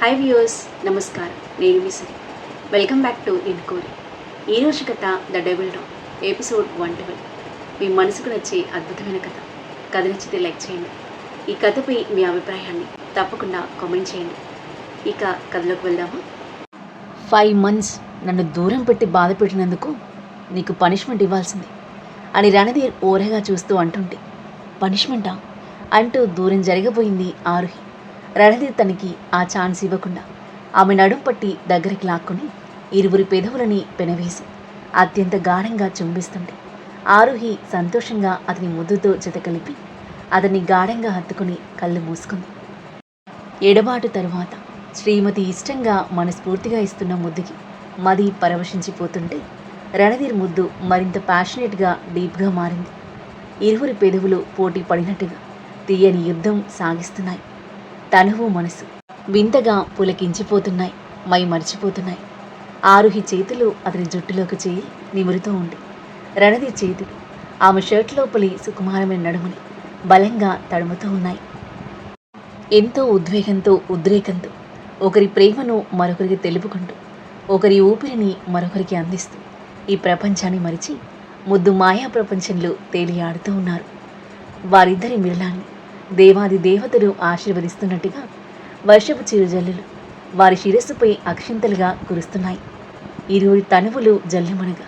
Hi viewers, నమస్కారం. నేను మీ సిరి. వెల్కమ్ బ్యాక్ టు ఇన్కోరి. ఈరోజు కథ ద డెవిల్ డాగ్, ఎపిసోడ్ 112. మీ మనసుకు నచ్చే అద్భుతమైన కథ. కథ నచ్చితే లైక్ చేయండి. ఈ కథపై మీ అభిప్రాయాన్ని తప్పకుండా కామెంట్ చేయండి. ఇక కథలోకి వెళ్దామా? 5 months నన్ను దూరం పెట్టి బాధ పెట్టినందుకు నీకు పనిష్మెంట్ ఇవ్వాల్సింది అని రణధీర్ ఓరగా చూస్తూ అంటుంటే, పనిష్మెంటా అంటూ దూరం జరగబోయింది ఆరుహి. రణధీర్ తనకి ఆ ఛాన్స్ ఇవ్వకుండా ఆమె నడుం పట్టి దగ్గరికి లాక్కొని ఇరువురి పెదవులని పెనవేసి అత్యంత గాఢంగా చుంబిస్తుంటే ఆరుహి సంతోషంగా అతని ముద్దుతో జత కలిపి అతన్ని గాఢంగా హత్తుకుని కళ్ళు మూసుకుంది. ఎడబాటు తరువాత శ్రీమతి ఇష్టంగా మనస్ఫూర్తిగా ఇస్తున్న ముద్దుకి మది పరవశించిపోతుంటే రణధీర్ ముద్దు మరింత ప్యాషనేట్గా డీప్గా మారింది. ఇరువురి పెదవులు పోటీ పడినట్టుగా తీయని యుద్ధం సాగిస్తున్నాయి. తనువు మనసు వింతగా పులకించిపోతున్నాయి, మై మరిచిపోతున్నాయి. ఆరుహి చేతులు అతని జుట్టులోకి చేయి నిమురుతూ ఉండి రణధీర్ చేతులు ఆమె షర్ట్ లోపలి సుకుమారమైన నడుముని బలంగా తడుముతూ ఉన్నాయి. ఎంతో ఉద్వేగంతో ఉద్రేకంతో ఒకరి ప్రేమను మరొకరికి తెలుపుకుంటూ ఒకరి ఊపిరిని మరొకరికి అందిస్తూ ఈ ప్రపంచాన్ని మరిచి ముద్దు మాయా ప్రపంచంలో తేలియాడుతూ ఉన్నారు. వారిద్దరి మిలనాన్ని దేవాది దేవతలు ఆశీర్వదిస్తున్నట్టుగా వర్షపు చిరుజల్లులు వారి శిరస్సుపై అక్షింతలుగా కురుస్తున్నాయి. ఇరువురి తనువులు జల్లుమనగా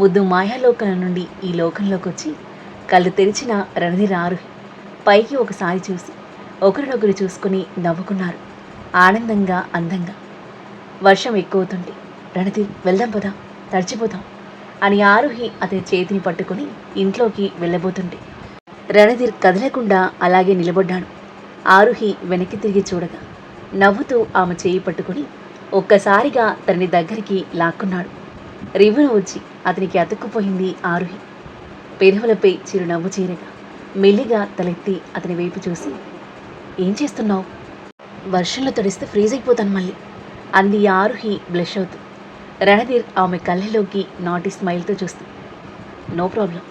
ముద్దు మాయాలోకం నుండి ఈ లోకంలోకి వచ్చి కళ్ళు తెరిచిన రణధీర్ ఆరుహి పైకి ఒకసారి చూసి ఒకరినొకరు చూసుకుని నవ్వుకున్నారు, ఆనందంగా అందంగా. వర్షం ఎక్కువవుతుంటే, రణధీర్ వెళ్దాం పదా, తడిచిపోతాం అని ఆరుహి అతని చేతిని పట్టుకుని ఇంట్లోకి వెళ్ళబోతుంటే రణధీర్ కదలకుండా అలాగే నిలబడ్డాడు. ఆరుహి వెనక్కి తిరిగి చూడగా నవ్వుతూ ఆమె చేయి పట్టుకుని ఒక్కసారిగా తనని దగ్గరికి లాక్కున్నాడు. రివ్వున వచ్చి అతనికి అతుక్కుపోయింది ఆరుహి. పెదవులపై చిరునవ్వు చేరగా మెల్లిగా తలెత్తి అతని వైపు చూసి, ఏం చేస్తున్నావు? వర్షంలో తడిస్తే ఫ్రీజ్ అయిపోతాను మళ్ళీ అంది ఆరుహి బ్లష్ అవుతూ. రణధీర్ ఆమె కళ్ళలోకి నాటి స్మైల్తో చూస్తూ, నో ప్రాబ్లం,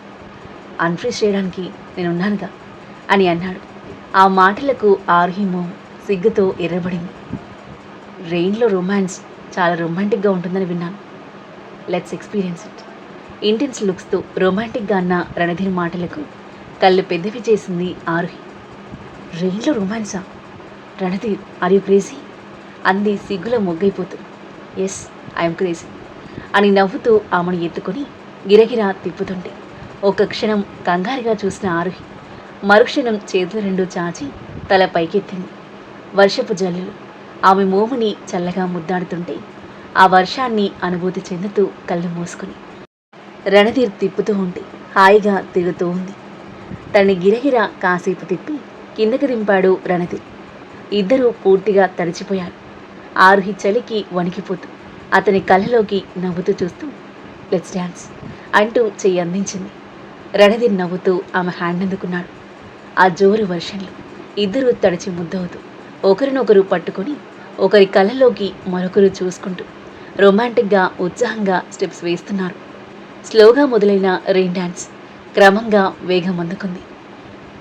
అన్ఫ్రీజ్ చేయడానికి నేనున్నానుగా అని అన్నాడు. ఆ మాటలకు ఆరుహి మోహం సిగ్గుతో ఎర్రబడింది. రెయిన్లో రొమాన్స్ చాలా రొమాంటిక్గా ఉంటుందని విన్నాను, లెట్స్ ఎక్స్పీరియన్స్ ఇట్. ఇంటెన్స్ లుక్స్తో రొమాంటిక్గా అన్న రణధీర్ మాటలకు కళ్ళు పెద్దవి చేసింది ఆరుహి. రెయిన్లో రొమాన్సా? రణధీర్, ఆర్ యూ క్రేజీ అంది సిగ్గులో మొగ్గైపోతూ. ఎస్, ఐఎమ్ క్రేజీ అని నవ్వుతూ ఆమెను ఎత్తుకొని గిరగిరా తిప్పుతుంటే ఒక క్షణం కంగారుగా చూసిన ఆరుహి మరుక్షణం చేతులు రెండు చాచి తల పైకెత్తింది. వర్షపు జల్లులు ఆమె మోముని చల్లగా ముద్దాడుతుంటే ఆ వర్షాన్ని అనుభూతి చెందుతూ కళ్ళు మూసుకుని రణధీర్ తిప్పుతూ ఉంటే హాయిగా తిరుగుతూ ఉంది. తనని గిరగిరా కాసేపు తిప్పి కిందకి దింపాడు రణధీర్. ఇద్దరూ పూర్తిగా తడిచిపోయారు. ఆరుహి చలికి వణికిపోతూ అతని కళ్ళలోకి నవ్వుతూ చూస్తూ, లెట్స్ డ్యాన్స్ అంటూ చెయ్యి అందించింది. రణధీర్ నవ్వుతూ ఆమె హ్యాండ్ అందుకున్నాడు. ఆ జోరు వర్షంలో ఇద్దరూ తడిచి ముద్దవుతూ ఒకరినొకరు పట్టుకొని ఒకరి కళ్ళలోకి మరొకరు చూసుకుంటూ రొమాంటిక్గా ఉత్సాహంగా స్టెప్స్ వేస్తున్నారు. స్లోగా మొదలైన రెయిన్ డ్యాన్స్ క్రమంగా వేగం అందుకుంది.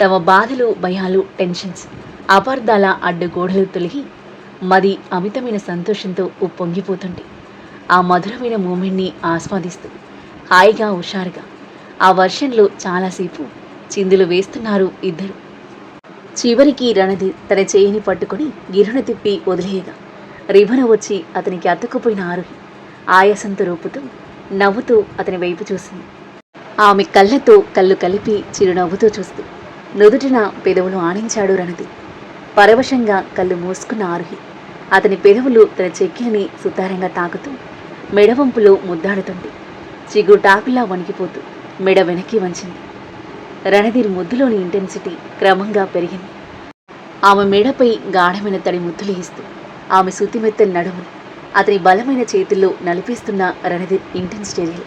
తమ బాధలు, భయాలు, టెన్షన్స్, అపార్థాల అడ్డుగోడలు తొలగి మది అమితమైన సంతోషంతో ఉప్పొంగిపోతుంది. ఆ మధురమైన మూమెంట్ని ఆస్వాదిస్తూ హాయిగా హుషారుగా ఆ వర్షంలో చాలాసేపు చిందులు వేస్తున్నారు ఇద్దరు. చివరికి రణధీర్ తన చేయిని పట్టుకుని గిరున తిప్పి వదిలేయగా రిభన వచ్చి అతనికి అతుక్కుపోయిన ఆరుహి ఆయాసంతో రూపుతూ నవ్వుతూ అతని వైపు చూసింది. ఆమె కళ్ళతో కళ్ళు కలిపి చిరునవ్వుతూ చూస్తూ నుదుటిన పెదవులు ఆనించాడు రణధీర్. పరవశంగా కళ్ళు మూసుకున్న ఆరుహి అతని పెదవులు తన చెక్కిలిని సుతారంగా తాకుతూ మెడవంపులో ముద్దాడుతుంటే చిగుటాకులా వణికిపోతూ మెడ వెనక్కి వంచింది. రణధీర్ ముద్దులోని ఇంటెన్సిటీ క్రమంగా పెరిగింది. ఆమె మెడపై గాఢమైన తడి ముద్దులు ఇస్తూ ఆమె సుతిమెత్తని నడుముని అతని బలమైన చేతుల్లో నలిపేస్తున్న రణధీర్ ఇంటెన్స్ చర్యలు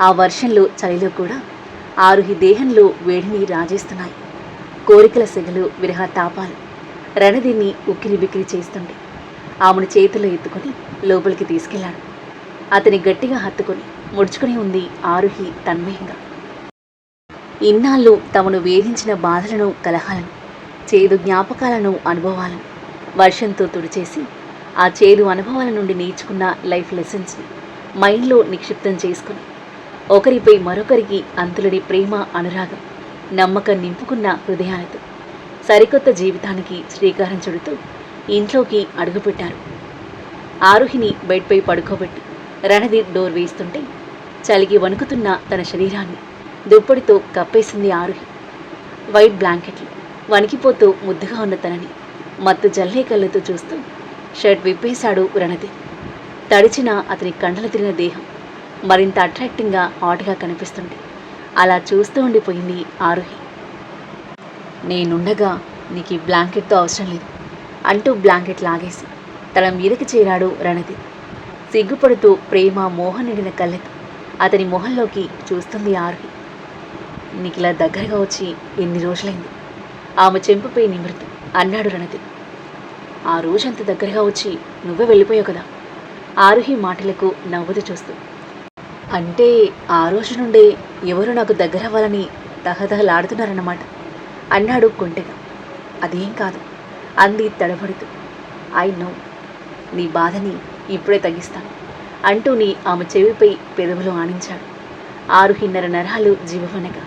ఆ వర్షంలో చలిలో కూడా ఆరుహి దేహంలో వేడిని రాజేస్తున్నాయి. కోరికల సెగలు, విరహ తాపాలు రణధీర్ని ఉక్కిరి బిక్కిరి చేస్తుంటే ఆమెను చేతిలో ఎత్తుకొని లోపలికి తీసుకెళ్లాడు. అతని గట్టిగా హత్తుకొని ముడుచుకుని ఉంది ఆరుహి తన్మయంగా. ఇన్నాళ్ళు తమను వేధించిన బాధలను, కలహాలను, చేదు జ్ఞాపకాలను, అనుభవాలను వర్షంతో తుడిచేసి ఆ చేదు అనుభవాల నుండి నేర్చుకున్న లైఫ్ లెసన్స్ని మైండ్లో నిక్షిప్తం చేసుకుని ఒకరిపై మరొకరికి అంతులడి ప్రేమ అనురాగం నమ్మకం నింపుకున్న హృదయాలతో సరికొత్త జీవితానికి శ్రీకారం చుడుతూ ఇంట్లోకి అడుగుపెట్టారు. ఆరుహిని బెడ్పై పడుకోబెట్టి రణధీర్ డోర్ వేస్తుంటే చలికి వణుకుతున్న తన శరీరాన్ని దుప్పటితో కప్పేసింది ఆరుహి. వైట్ బ్లాంకెట్లు వణికిపోతూ ముద్దుగా ఉన్న తనని మత్తు జల్లే కళ్ళతో చూస్తూ షర్ట్ విప్పేశాడు రణధీర్. తడిచిన అతని కండలు తిరిగిన దేహం మరింత అట్రాక్టింగ్గా హాట్గా కనిపిస్తుంది. అలా చూస్తూ ఉండిపోయింది ఆరుహి. నేనుండగా నీకు ఈ బ్లాంకెట్తో అవసరం లేదు అంటూ బ్లాంకెట్ లాగేసి తన మీదకి చేరాడు రణధీర్. సిగ్గుపడుతూ ప్రేమ మోహం నిండిన కళ్ళతో అతని మొహంలోకి చూస్తుంది ఆరుహి. నీకు ఇలా దగ్గరగా వచ్చి ఎన్ని రోజులైంది? ఆమె చెంపుపై నిమృతి అన్నాడు రణధీర్. ఆ రోజంత దగ్గరగా వచ్చి నువ్వే వెళ్ళిపోయావు కదా. ఆరుహి మాటలకు నవ్వుతూ చూస్తూ. అంటే ఆ రోజు నుండే ఎవరు నాకు దగ్గర అవ్వాలని తహతహలాడుతున్నారన్నమాట అన్నాడు కొంటెగా. అదేం కాదు అంది తడబడుతూ. ఐ నో, నీ బాధని ఇప్పుడే తగ్గిస్తాను అంటూని ఆమె చెవిపై పెదవులు ఆనించాడు. ఆరుహిన్నర నరాలు జీవవనగా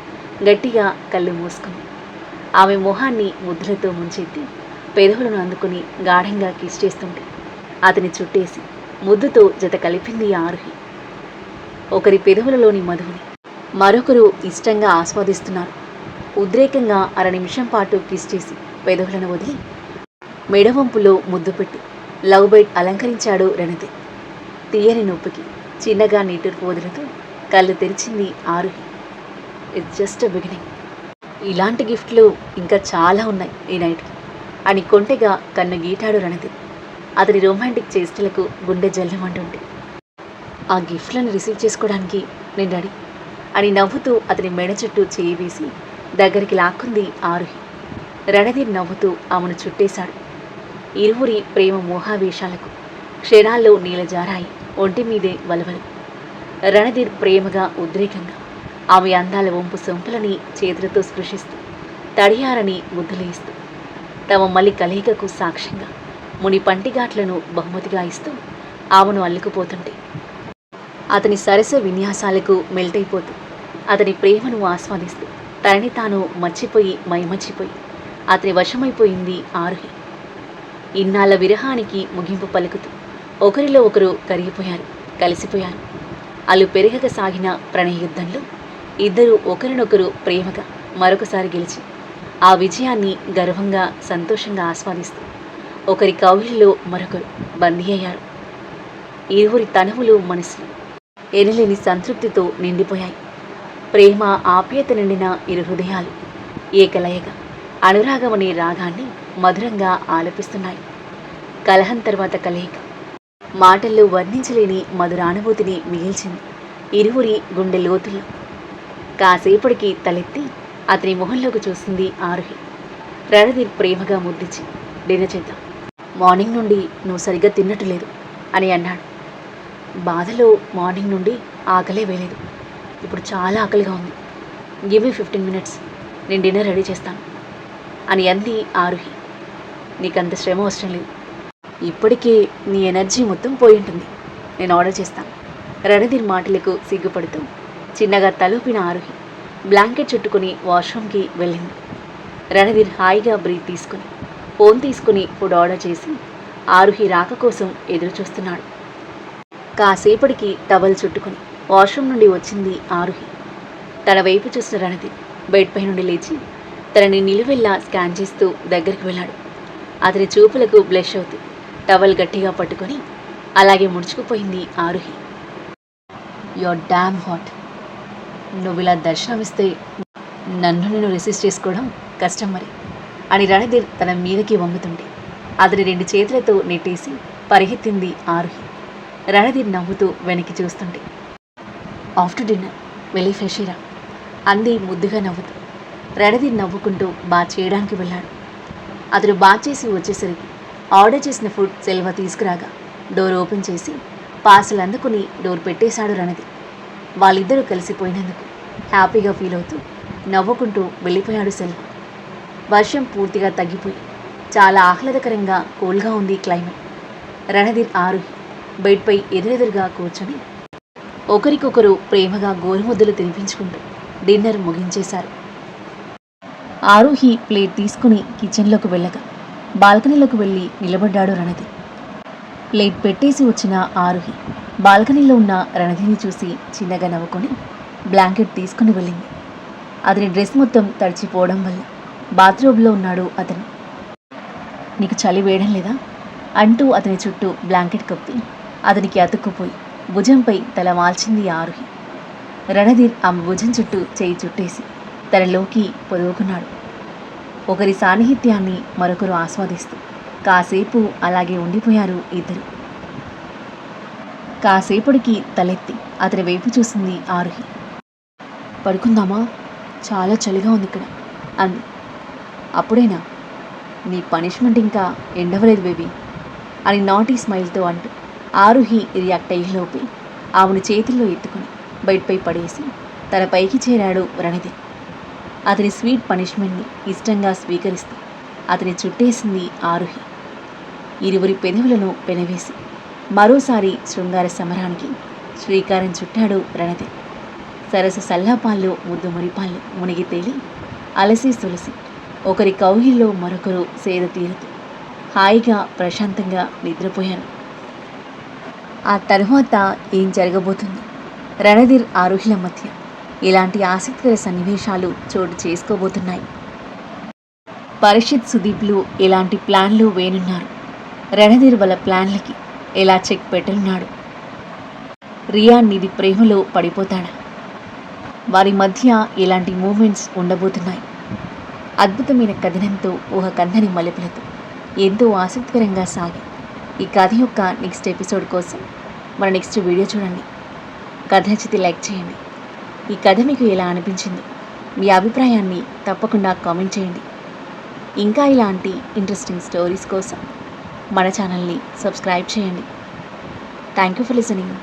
గట్టిగా కళ్ళు మూసుకుంది. ఆమె మొహాన్ని ముద్దులతో ముంచెత్తి పెదవులను అందుకుని గాఢంగా కిస్ చేస్తుంటే అతని చుట్టేసి ముద్దుతో జత కలిపింది ఆరుహి. ఒకరి పెదవులలోని మధువుని మరొకరు ఇష్టంగా ఆస్వాదిస్తున్నారు. ఉద్రేకంగా అర నిమిషం పాటు కిస్ చేసి పెదవులను వదిలి మెడవంపులో ముద్దు పెట్టి లవ్ బైట్ అలంకరించాడు రణధీర్. తీయని నొప్పికి చిన్నగా నిట్టూర్పు వదులుతూ కళ్ళు తెరిచింది Aaruhi. It's just a beginning. ఇలాంటి గిఫ్ట్లు ఇంకా చాలా ఉన్నాయి ఈ నైట్కి అని కొంటెగా కన్ను గీటాడు రణధీర్. అతని రొమాంటిక్ చేష్టలకు గుండె జల్లమంటుంటే ఆ గిఫ్ట్లను రిసీవ్ చేసుకోవడానికి నేను రెడీ అని నవ్వుతూ అతని మెడ చుట్టూ చేయి వేసి దగ్గరికి లాక్కుంది ఆరుహి. రణధీర్ నవ్వుతూ ఆమెను చుట్టేశాడు. ఇరువురి ప్రేమ మోహావేశాలకు క్షణాల్లో నీలజారాయి ఒంటి మీదే వలవలు. రణధీర్ ప్రేమగా ఉద్రేకంగా ఆమె అందాల వంపు సొంపులని చేతులతో స్పృశిస్తూ తడియారని ముద్దులేస్తూ తమ మలి కలయికకు సాక్ష్యంగా ముని పంటిఘాట్లను బహుమతిగా ఇస్తూ ఆమెను అల్లుకుపోతుంటే అతని సరస విన్యాసాలకు మెల్టైపోతూ అతని ప్రేమను ఆస్వాదిస్తూ తనని తాను మర్చిపోయి మైమర్చిపోయి అతని వశమైపోయింది ఆరుహి. ఇన్నాళ్ళ విరహానికి ముగింపు పలుకుతూ ఒకరిలో ఒకరు కరిగిపోయారు, కలిసిపోయారు. అలు పెరగక సాగిన ప్రణయ యుద్ధంలో ఇద్దరు ఒకరినొకరు ప్రేమగా మరొకసారి గెలిచి ఆ విజయాన్ని గర్వంగా సంతోషంగా ఆస్వాదిస్తూ ఒకరి కౌగిలిలో మరొకరు బందీ అయ్యారు. ఇరువురి తనువులు మనసులు ఎనలేని సంతృప్తితో నిండిపోయాయి. ప్రేమ ఆప్యాయత నిండిన ఇరు హృదయాలు ఏకలయగా అనురాగమనే రాగాన్ని మధురంగా ఆలపిస్తున్నాయి. కలహం తర్వాత కలయిక మాటల్లో వర్ణించలేని మధురానుభూతిని మిగిల్చింది ఇరువురి గుండె లోతుల్లో. కాసేపటికి తలెత్తి అతని మొహంలోకి చూసింది ఆరుహి. రణధీర్ ప్రేమగా ముద్దిచ్చి డిన్నర్ చేద్దాం, మార్నింగ్ నుండి నువ్వు సరిగ్గా తిన్నట్టు లేదు అని అన్నాడు. బాధలో మార్నింగ్ నుండి ఆకలే వేయలేదు, ఇప్పుడు చాలా ఆకలిగా ఉంది. గివ్ మీ 15 minutes, నేను డిన్నర్ రెడీ చేస్తాను అని అంది ఆరుహి. నీకంత శ్రమ అవసరం లేదు, ఇప్పటికే నీ ఎనర్జీ మొత్తం పోయి ఉంటుంది, నేను ఆర్డర్ చేస్తాను. రణధీర్ మాటలకు సిగ్గుపడుతూ చిన్నగా తలూపిన ఆరుహి బ్లాంకెట్ చుట్టుకుని వాష్రూమ్కి వెళ్ళింది. రణధీర్ హాయిగా బ్రీత్ తీసుకుని ఫోన్ తీసుకుని ఫుడ్ ఆర్డర్ చేసి ఆరుహి రాక కోసం ఎదురు చూస్తున్నాడు. కాసేపటికి టవల్ చుట్టుకుని వాష్రూమ్ నుండి వచ్చింది ఆరుహి. తన వైపు చూసిన రణధీర్ బెడ్ పై నుండి లేచి తనని నిలువెల్లా స్కాన్ చేస్తూ దగ్గరికి వెళ్ళాడు. అతని చూపులకు బ్లష్ అవుతూ టవల్ గట్టిగా పట్టుకొని అలాగే ముడుచుకుపోయింది ఆరుహి. Your damn hot. నువ్వు ఇలా దర్శనమిస్తే నన్ను నేను రెసిస్ట్ చేసుకోవడం కష్టం మరి అని రణధీర్ తన మీదకి వంగుతుంటే అతని 2 చేతులతో నెట్టేసి పరిగెత్తింది ఆరుహి. రణధీర్ నవ్వుతూ వెనక్కి చూస్తుంటే ఆఫ్టర్ డిన్నర్ వెళ్ళి ఫ్రెష్ అయ్యిరా అంది ముద్దుగా నవ్వుతూ. రణధీర్ నవ్వుకుంటూ బాత్ చేయడానికి వెళ్ళాడు. అతడు బాత్ చేసి వచ్చేసరికి ఆర్డర్ చేసిన ఫుడ్ సెల్వ తీసుకురాగా డోర్ ఓపెన్ చేసి పార్సల్ అందుకుని డోర్ పెట్టేశాడు రణధీర్. వాళ్ళిద్దరూ కలిసిపోయినందుకు హ్యాపీగా ఫీల్ అవుతూ నవ్వుకుంటూ వెళ్ళిపోయాడు సెల్వ. వర్షం పూర్తిగా తగ్గిపోయి చాలా ఆహ్లాదకరంగా కూల్గా ఉంది క్లైమేట్. రణధీర్ ఆరుహి బెడ్పై ఎదురెదురుగా కూర్చొని ఒకరికొకరు ప్రేమగా గోరుముద్దలు తినిపించుకుంటూ డిన్నర్ ముగించేశారు. ఆరుహి ప్లేట్ తీసుకుని కిచెన్లోకి వెళ్ళగా బాల్కనీలోకి వెళ్ళి నిలబడ్డాడు రణధీర్. ప్లేట్ పెట్టేసి వచ్చిన ఆరుహి బాల్కనీలో ఉన్న రణధీర్ని చూసి చిన్నగా నవ్వుకొని బ్లాంకెట్ తీసుకుని వెళ్ళింది. అతని డ్రెస్ మొత్తం తడిచిపోవడం వల్ల బాత్రూంలో ఉన్నాడు అతను. నీకు చలి వేయడం లేదా అంటూ అతని చుట్టూ బ్లాంకెట్ కప్పి అతనికి అతుక్కుపోయి భుజంపై తల వాల్చింది ఆరుహి. రణధీర్ ఆమె భుజం చుట్టూ చేయి చుట్టేసి తనలోకి పొదువుకున్నాడు. ఒకరి సాన్నిహిత్యాన్ని మరొకరు ఆస్వాదిస్తూ కాసేపు అలాగే ఉండిపోయారు ఇద్దరు. కాసేపటికి తలెత్తి అతని వైపు చూసింది ఆరుహి. పడుకుందామా, చాలా చలిగా ఉంది ఇక్కడ అంది. అప్పుడేనా, నీ పనిష్మెంట్ ఇంకా ఎండవలేదు బేబీ అని నాటీ స్మైల్తో అంటూ ఆరుహి రియాక్ట్ అయ్యేలోపే ఆమెను చేతుల్లో ఎత్తుకుని బెడ్పై పడేసి తన పైకి చేరాడు రణధీర్. అతని స్వీట్ పనిష్మెంట్ని ఇష్టంగా స్వీకరిస్తూ అతని చుట్టేసింది ఆరుహి. ఇరువురి పెదవులను పెనవేసి మరోసారి శృంగార సమరానికి శ్రీకారం చుట్టాడు రణధీర్. సరస సల్లాపాల్లో ముద్దు మురిపాళ్ళు మునిగి తేలి అలసి సొలసి ఒకరి కౌగిల్లో మరొకరు సేద తీరుతూ హాయిగా ప్రశాంతంగా నిద్రపోయారు. ఆ తరువాత ఏం జరగబోతుంది? రణధీర్ ఆరుహిల మధ్య ఇలాంటి ఆసక్తికర సన్నివేశాలు చోటు చేసుకోబోతున్నాయి. పరిషత్ సుదీప్లు ఎలాంటి ప్లాన్లు వేనున్నారు? రణధీర్ వాళ్ళ ప్లాన్లకి ఎలా చెక్ పెట్టనున్నాడు? రియా నిధి ప్రేమలో పడిపోతాడా? వారి మధ్య ఎలాంటి మూమెంట్స్ ఉండబోతున్నాయి? అద్భుతమైన కథనంతో ఊహ కందని మలుపులతో ఎంతో ఆసక్తికరంగా సాగి ఈ కథ యొక్క నెక్స్ట్ ఎపిసోడ్ కోసం మన నెక్స్ట్ వీడియో చూడండి. కథ నచ్చితే లైక్ చేయండి. ఈ కథ మీకు ఎలా అనిపించింది? మీ అభిప్రాయాన్ని తప్పకుండా కామెంట్ చేయండి. ఇంకా ఇలాంటి ఇంట్రెస్టింగ్ స్టోరీస్ కోసం మన ఛానల్ని సబ్స్క్రైబ్ చేయండి. Thank you for listening.